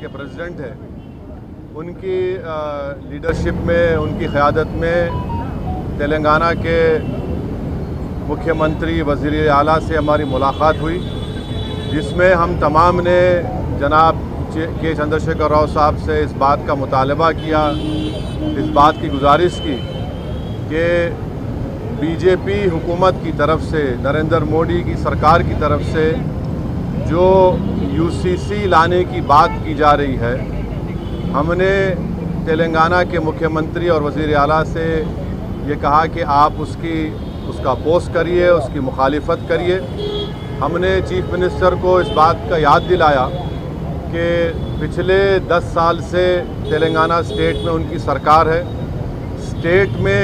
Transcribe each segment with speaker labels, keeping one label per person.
Speaker 1: के प्रेसिडेंट हैं, उनकी लीडरशिप में, उनकी क़यादत में तेलंगाना के मुख्यमंत्री वज़ीर आला से हमारी मुलाकात हुई, जिसमें हम तमाम ने जनाब के चंद्रशेखर राव साहब से इस बात का मुतालबा किया, इस बात की गुजारिश की कि बीजेपी हुकूमत की तरफ से, नरेंद्र मोदी की सरकार की तरफ से जो यूसीसी लाने की बात की जा रही है, हमने तेलंगाना के मुख्यमंत्री और वज़ीर आला से ये कहा कि आप उसका अपोज़ करिए, उसकी मुखालिफत करिए। हमने चीफ मिनिस्टर को इस बात का याद दिलाया कि पिछले 10 साल से तेलंगाना स्टेट में उनकी सरकार है, स्टेट में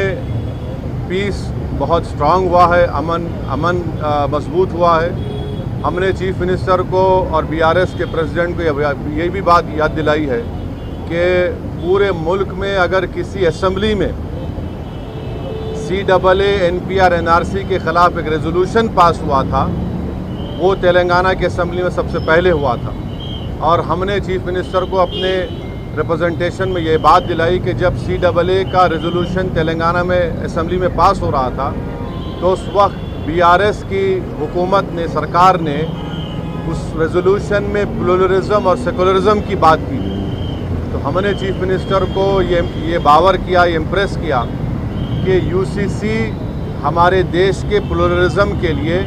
Speaker 1: पीस बहुत स्ट्रांग हुआ है, अमन मजबूत हुआ है। हमने चीफ मिनिस्टर को और बीआरएस के प्रेसिडेंट को ये भी बात याद दिलाई है कि पूरे मुल्क में अगर किसी असेंबली में CAA NPR NRC के ख़िलाफ़ एक रेजोल्यूशन पास हुआ था, वो तेलंगाना के असेंबली में सबसे पहले हुआ था। और हमने चीफ मिनिस्टर को अपने रिप्रेजेंटेशन में ये बात दिलाई कि जब CAA का रेजोल्यूशन तेलंगाना में असेंबली में पास हो रहा था, तो उस वक्त बीआरएस की हुकूमत ने, सरकार ने उस रेजोल्यूशन में प्लुरलिज्म और सेकुलरिज्म की बात की। तो हमने चीफ मिनिस्टर को ये बावर किया, ये इम्प्रेस किया कि यूसीसी हमारे देश के प्लुरलिज्म के लिए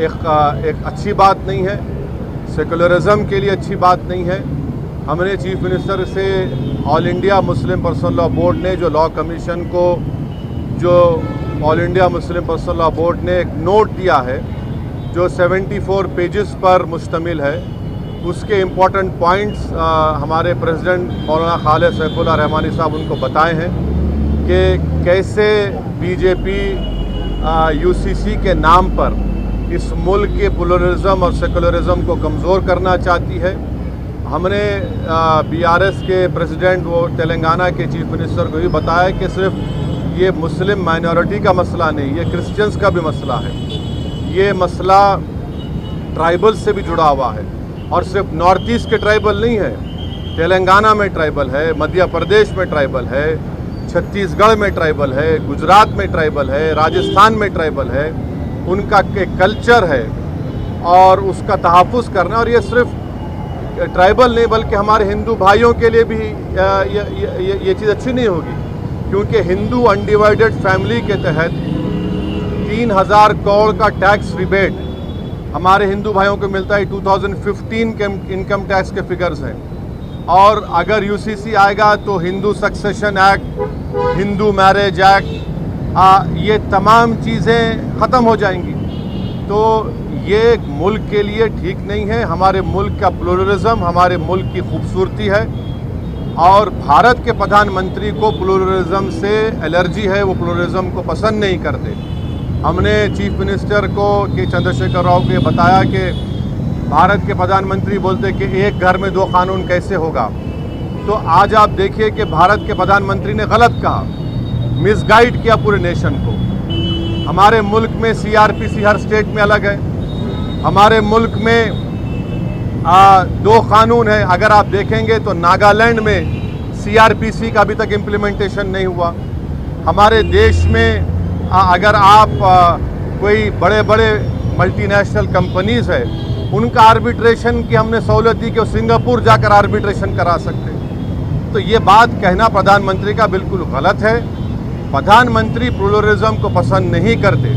Speaker 1: एक अच्छी बात नहीं है, सेकुलरिज्म के लिए अच्छी बात नहीं है। हमने चीफ मिनिस्टर से all India Muslim personal law board ने जो all India Muslim personal law board ने एक नोट दिया है जो 74 पेजेस पर मुश्तमिल है, उसके इम्पॉर्टेंट पॉइंट्स हमारे प्रेसिडेंट मौलाना खालिद सैफुल्लाह रहमानी साहब उनको बताए हैं कि कैसे बीजेपी यूसीसी के नाम पर इस मुल्क के प्लुरलिज्म और सेकुलरिज्म को कमज़ोर करना चाहती है। हमने बीआरएस के प्रेसिडेंट वो तेलंगाना के चीफ मिनिस्टर को भी बताया कि सिर्फ ये मुस्लिम माइनॉरिटी का मसला नहीं, ये क्रिश्चियंस का भी मसला है। ये मसला ट्राइबल से भी जुड़ा हुआ है, और सिर्फ नॉर्थ ईस्ट के ट्राइबल नहीं है, तेलंगाना में ट्राइबल है, मध्य प्रदेश में ट्राइबल है, छत्तीसगढ़ में ट्राइबल है, गुजरात में ट्राइबल है, राजस्थान में ट्राइबल है। उनका एक कल्चर है और उसका तहफ़्फ़ुज़ करना, और ये सिर्फ ट्राइबल नहीं बल्कि हमारे हिंदू भाइयों के लिए भी ये चीज़ अच्छी नहीं होगी, क्योंकि हिंदू अनडिवाइडेड फैमिली के तहत 3000 करोड़ का टैक्स रिबेट हमारे हिंदू भाइयों को मिलता है। 2015 के इनकम टैक्स के फिगर्स हैं, और अगर यूसीसी आएगा तो Hindu succession act, Hindu marriage act, ये तमाम चीज़ें ख़त्म हो जाएंगी। तो ये मुल्क के लिए ठीक नहीं है। हमारे मुल्क का प्लुरलिज्म हमारे मुल्क की खूबसूरती है, और भारत के प्रधानमंत्री को प्लुरलिज्म से एलर्जी है, वो प्लुरलिज्म को पसंद नहीं करते। हमने चीफ मिनिस्टर को के चंद्रशेखर राव को ये बताया कि भारत के प्रधानमंत्री बोलते कि एक घर में 2 कानून कैसे होगा। तो आज आप देखिए कि भारत के प्रधानमंत्री ने गलत कहा, मिसगाइड किया पूरे नेशन को। हमारे मुल्क में CRPC हर स्टेट में अलग है, हमारे मुल्क में 2 कानून है। अगर आप देखेंगे तो नागालैंड में CRPC का अभी तक इम्प्लीमेंटेशन नहीं हुआ। हमारे देश में अगर आप कोई बड़े बड़े मल्टीनेशनल कंपनीज़ है, उनका आर्बिट्रेशन की हमने सहूलत दी कि वो सिंगापुर जाकर आर्बिट्रेशन करा सकते हैं। तो ये बात कहना प्रधानमंत्री का बिल्कुल गलत है। प्रधानमंत्री प्लुरलिज्म को पसंद नहीं करते।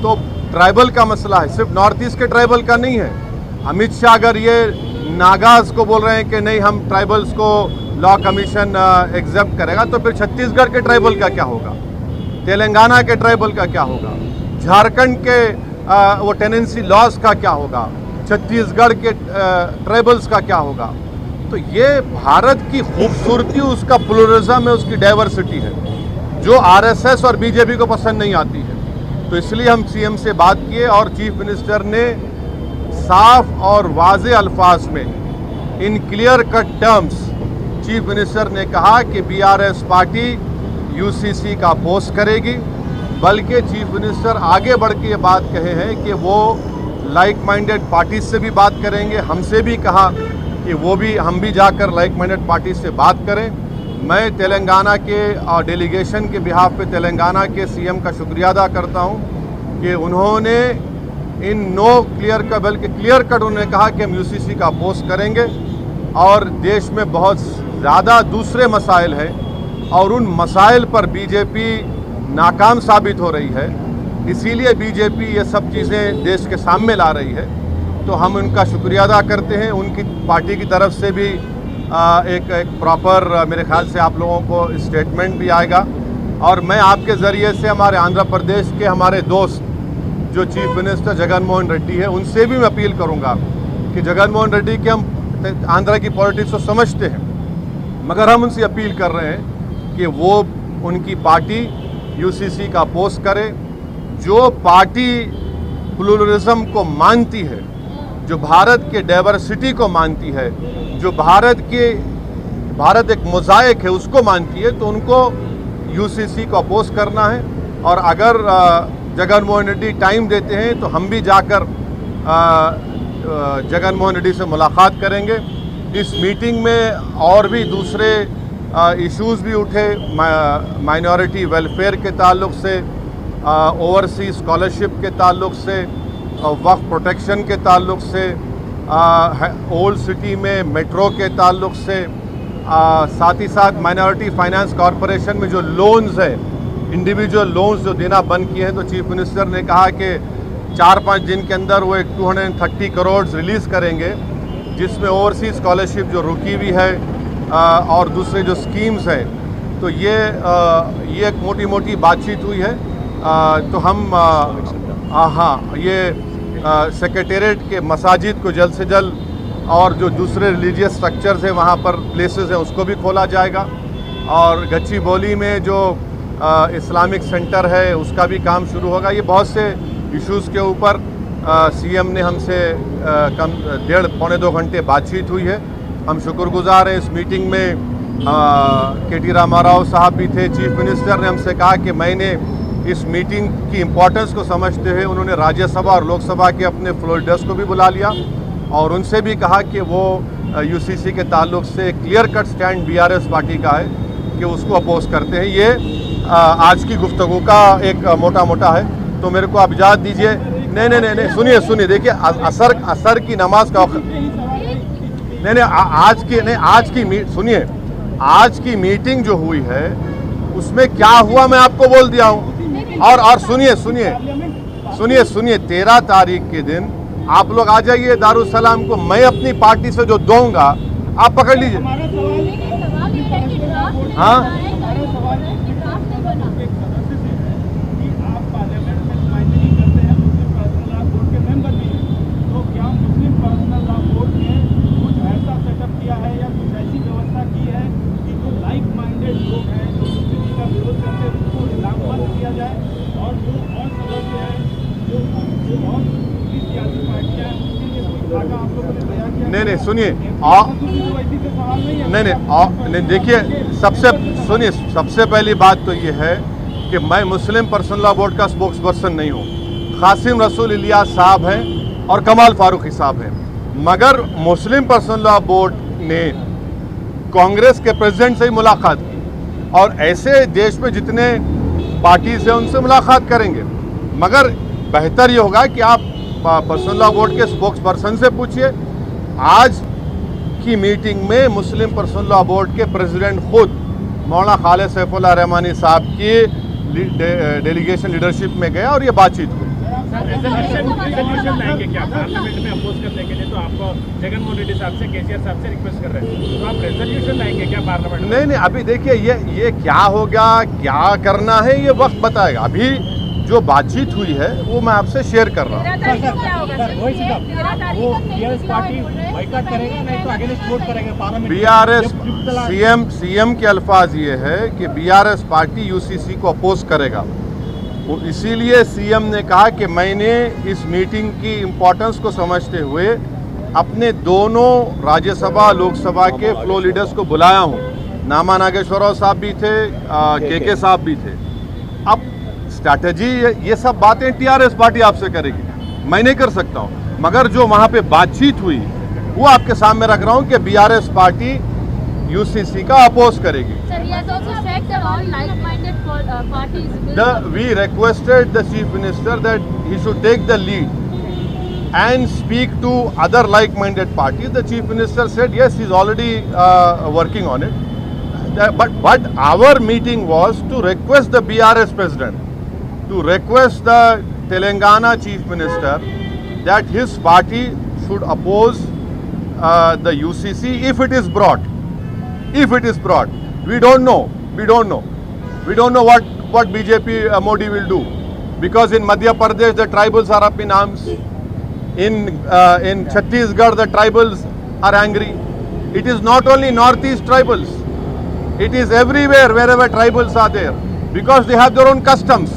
Speaker 1: तो ट्राइबल का मसला है, सिर्फ नॉर्थ ईस्ट के ट्राइबल का नहीं है। अमित शाह अगर ये नागाज को बोल रहे हैं कि नहीं हम ट्राइबल्स को लॉ कमीशन एग्जेप्ट करेगा, तो फिर छत्तीसगढ़ के ट्राइबल का क्या होगा, तेलंगाना के ट्राइबल का क्या होगा, झारखंड के वो टेनेंसी लॉज का क्या होगा, छत्तीसगढ़ के ट्राइबल्स का क्या होगा। तो ये भारत की खूबसूरती, उसका प्लुरलिज्म है, उसकी डाइवर्सिटी है, जो आरएसएस और बीजेपी को पसंद नहीं आती है। तो इसलिए हम सीएम से बात किए, और चीफ मिनिस्टर ने साफ और वाज़े अल्फाज में, in clear cut terms, chief minister ने कहा कि बीआरएस पार्टी यूसीसी का अपोज करेगी। बल्कि चीफ मिनिस्टर आगे बढ़ के ये बात कहे हैं कि वो लाइक माइंडेड पार्टीज से भी बात करेंगे। हमसे भी कहा कि वो भी हम भी जाकर लाइक माइंडेड पार्टी से बात करें। मैं तेलंगाना के डेलीगेशन के बिहाफ पे तेलंगाना के सीएम का शुक्रिया अदा करता हूं कि उन्होंने इन नो क्लियर का बल्कि क्लियर कट उन्होंने कहा कि हम यूसीसी का अपोज करेंगे और देश में बहुत ज़्यादा दूसरे मसाइल हैं और उन मसाइल पर बीजेपी नाकाम साबित हो रही है, इसीलिए बीजेपी ये सब चीज़ें देश के सामने ला रही है। तो हम उनका शुक्रिया अदा करते हैं। उनकी पार्टी की तरफ से भी एक प्रॉपर मेरे ख्याल से आप लोगों को स्टेटमेंट भी आएगा। और मैं आपके ज़रिए से हमारे आंध्र प्रदेश के हमारे दोस्त जो चीफ मिनिस्टर जगन मोहन रेड्डी है उनसे भी मैं अपील करूंगा कि जगन मोहन रेड्डी के हम आंध्र की पॉलिटिक्स को समझते हैं, मगर हम उनसे अपील कर रहे हैं कि वो उनकी पार्टी यूसीसी का अपोज करे। जो पार्टी प्लूरलिज्म को मानती है, जो भारत के डाइवर्सिटी को मानती है, जो भारत एक मोज़ाइक है उसको मानती है, तो उनको यूसीसी को अपोज करना है। और अगर जगन मोहन रेड्डी टाइम देते हैं तो हम भी जाकर जगन मोहन रेड्डी से मुलाकात करेंगे। इस मीटिंग में और भी दूसरे इश्यूज़ भी उठे, माइनॉरिटी वेलफेयर के ताल्लुक़ से, ओवरसीज स्कॉलरशिप के ताल्लुक़ से, वक्फ प्रोटेक्शन के ताल्लुक़ से, ओल्ड सिटी में मेट्रो के ताल्लुक़ से, साथ ही साथ माइनॉरिटी फाइनेंस कॉरपोरेशन में जो लोन्स है, इंडिविजुअल लोन्स जो देना बंद किए हैं, तो चीफ मिनिस्टर ने कहा कि 4-5 दिन के अंदर वो एक 230 करोड़ रिलीज़ करेंगे, जिसमें ओवरसीज स्कॉलरशिप जो रुकी हुई है और दूसरे जो स्कीम्स हैं। तो ये एक मोटी मोटी बातचीत हुई है। तो हम ये सेक्रेटेरिएट के मसाजिद को जल्द से जल्द और जो दूसरे रिलीजियस स्ट्रक्चर्स हैं वहाँ पर प्लेसेस हैं उसको भी खोला जाएगा। और गच्चीबौली में जो इस्लामिक सेंटर है उसका भी काम शुरू होगा। ये बहुत से इश्यूज़ के ऊपर सीएम ने हमसे कम 1.5-2 घंटे बातचीत हुई है। हम शुक्रगुजार हैं। इस मीटिंग में के.टी. रामाराव साहब भी थे। चीफ मिनिस्टर ने हमसे कहा कि मैंने इस मीटिंग की इम्पोर्टेंस को समझते हुए उन्होंने राज्यसभा और लोकसभा के अपने फ्लोर लीडर्स को भी बुला लिया और उनसे भी कहा कि वो यूसीसी के ताल्लुक से clear cut stand BRS party का है कि उसको अपोज करते हैं। ये आज की गुफ्तगू का एक मोटा है। तो मेरे को आप इजाज़त दीजिए। नहीं, सुनिए देखिए, असर की नमाज का सुनिए, आज की मीटिंग जो हुई है उसमें क्या हुआ मैं आपको बोल दिया हूँ। और सुनिए 13 तारीख के दिन आप लोग आ जाइए दारुसलाम को। मैं अपनी पार्टी से जो दूंगा आप पकड़ लीजिए। हाँ, नहीं सुनिए, नहीं देखिए, सबसे पहली बात तो ये है कि मैं मुस्लिम पर्सनल लॉ बोर्ड का स्पोक्स पर्सन नहीं हूँ। कासिम रसूल इलियास साहब हैं और कमाल फारूकी साहब हैं, मगर मुस्लिम पर्सनल लॉ बोर्ड ने कांग्रेस के प्रेसिडेंट से ही मुलाकात की और ऐसे देश में जितने पार्टीज हैं उनसे मुलाकात करेंगे। मगर बेहतर ये होगा कि आप पर्सनल लॉ बोर्ड के स्पोक्स पर्सन से पूछिए। आज की मीटिंग में मुस्लिम पर्सनल लॉ बोर्ड के प्रेसिडेंट खुद मौलाना खालिद सैफुल्लाह रहमानी साहब की डेलीगेशन लीडरशिप में गया और ये बातचीत हुई।
Speaker 2: रेजोल्यूशन लाएंगे क्या पार्लियामेंट में अपोज करने के लिए? तो आपको जगन मोहन रेड्डी साहब से, केसीआर साहब से रिक्वेस्ट कर रहे हैं, तो आप रेजोल्यूशन लाएंगे क्या पार्लियामेंट?
Speaker 1: नहीं, अभी देखिए ये क्या होगा, क्या करना है ये वक्त बताएगा। अभी जो बातचीत हुई है वो मैं आपसे शेयर कर रहा हूँ। बीआरएस सीएम के अल्फाज ये है कि बीआरएस पार्टी यूसीसी को अपोज करेगा। इसीलिए सीएम ने कहा कि मैंने इस मीटिंग की इम्पोर्टेंस को समझते हुए अपने दोनों राज्यसभा लोकसभा के फ्लो लीडर्स को बुलाया हूँ। नामा नागेश्वरराव साहब भी थे, के साहब भी थे। अब स्ट्रैटेजी ये सब बातें टीआरएस पार्टी आपसे करेगी, मैं नहीं कर सकता हूँ। मगर जो वहाँ पे बातचीत हुई वो आपके सामने रख रहा हूं कि बीआरएस पार्टी यूसीसी का अपोज करेगी.
Speaker 3: Sir, he has also said that all like-minded parties will...
Speaker 1: We requested the chief minister that he should take the lead and speak to other like-minded parties. The chief minister said yes, he's already working on it. But our meeting was to request the BRS president, to request the Telangana chief minister that his party should oppose the UCC if it is brought. If it is brought, we don't know. We don't know what BJP Modi will do, because in Madhya Pradesh the tribals are up in arms. In Chhattisgarh the tribals are angry. It is not only northeast tribals. It is everywhere wherever tribals are there, because they have their own customs.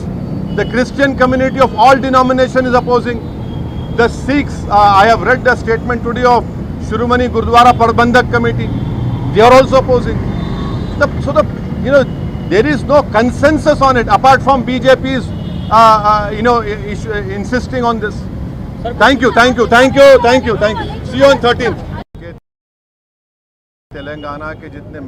Speaker 1: The Christian community of all denomination is opposing. The Sikhs, I have read the statement today of Shiromani Gurdwara Prabandhak Committee. They are also opposing. There is no consensus on it apart from BJP's insisting on this. Thank you. See you on 13th. Telangana के जितने